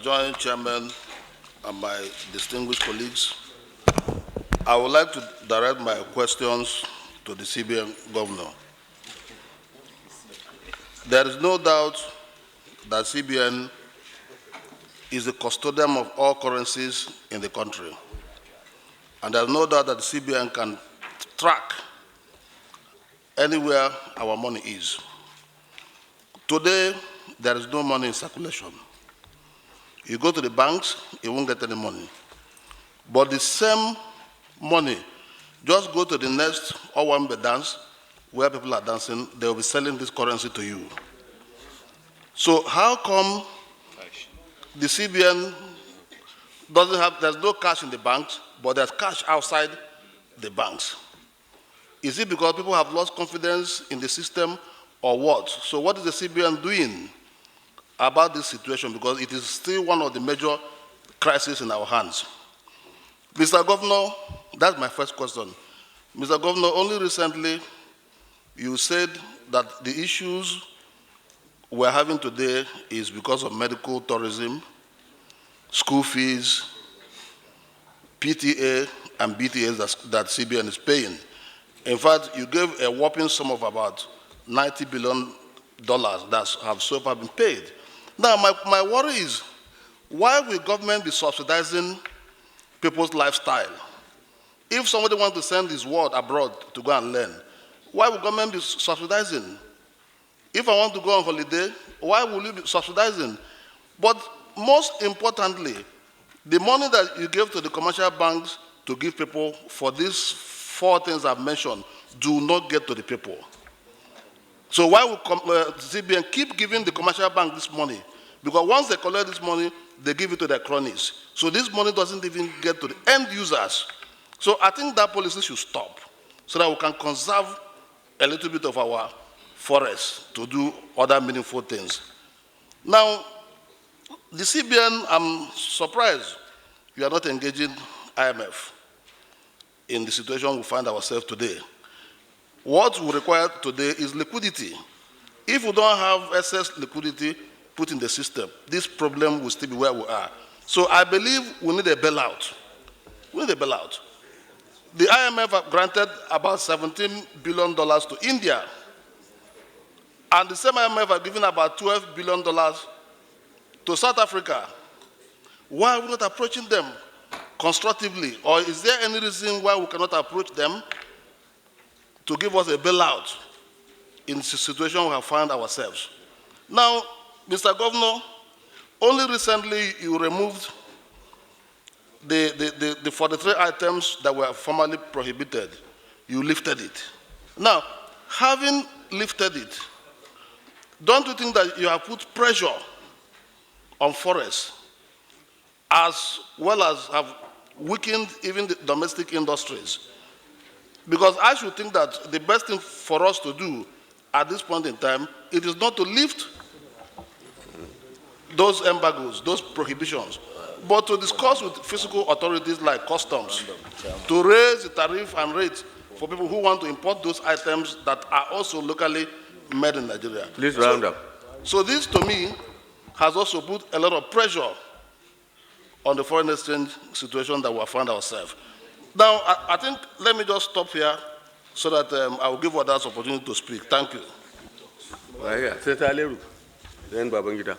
Joint Chairman and my distinguished colleagues, I would like to direct my questions to the CBN Governor. There is no doubt that CBN is the custodian of all currencies in the country. And there's no doubt that the CBN can track anywhere our money is. Today, there is no money in circulation. You go to the banks, you won't get any money. But the same money, just go to the next Owambe dance, where people are dancing, they will be selling this currency to you. So how come the CBN doesn't have, there's no cash in the banks, but there's cash outside the banks? Is it because people have lost confidence in the system or what? So what is the CBN doing about this situation? Because it is still one of the major crises in our hands. Mr. Governor, that's my first question. Mr. Governor, only recently you said that the issues we're having today is because of medical tourism, school fees, PTA and BTAs that CBN is paying. In fact, you gave a whopping sum of about $90 billion that have so far been paid. Now, my worry is, why will government be subsidizing people's lifestyle? If somebody wants to send his word abroad to go and learn, why will government be subsidizing? If I want to go on holiday, why will you be subsidizing? But most importantly, the money that you give to the commercial banks to give people for these four things I've mentioned do not get to the people. So why will CBN keep giving the commercial bank this money? Because once they collect this money, they give it to their cronies. So this money doesn't even get to the end users. So I think that policy should stop so that we can conserve a little bit of our forests to do other meaningful things. Now, the CBN, I'm surprised you are not engaging IMF in the situation we find ourselves today. What we require today is liquidity. If we don't have excess liquidity put in the system, this problem will still be where we are. So I believe we need a bailout. We need a bailout. The IMF have granted about $17 billion to India. And the same IMF have given about $12 billion to South Africa. Why are we not approaching them constructively? Or is there any reason why we cannot approach them to give us a bailout in the situation we have found ourselves? Now, Mr. Governor, only recently you removed the 43 items that were formerly prohibited. You lifted it. Now, having lifted it, don't you think that you have put pressure on forests as well as have weakened even the domestic industries? Because I should think that the best thing for us to do at this point in time, it is not to lift those embargoes, those prohibitions, but to discuss with physical authorities like customs to raise the tariff and rates for people who want to import those items that are also locally made in Nigeria. Please round up. So this, to me, has also put a lot of pressure on the foreign exchange situation that we have found ourselves. Now, I think, let me just stop here so that I will give others opportunity to speak. Thank you. Senator Aleru, then Babangida.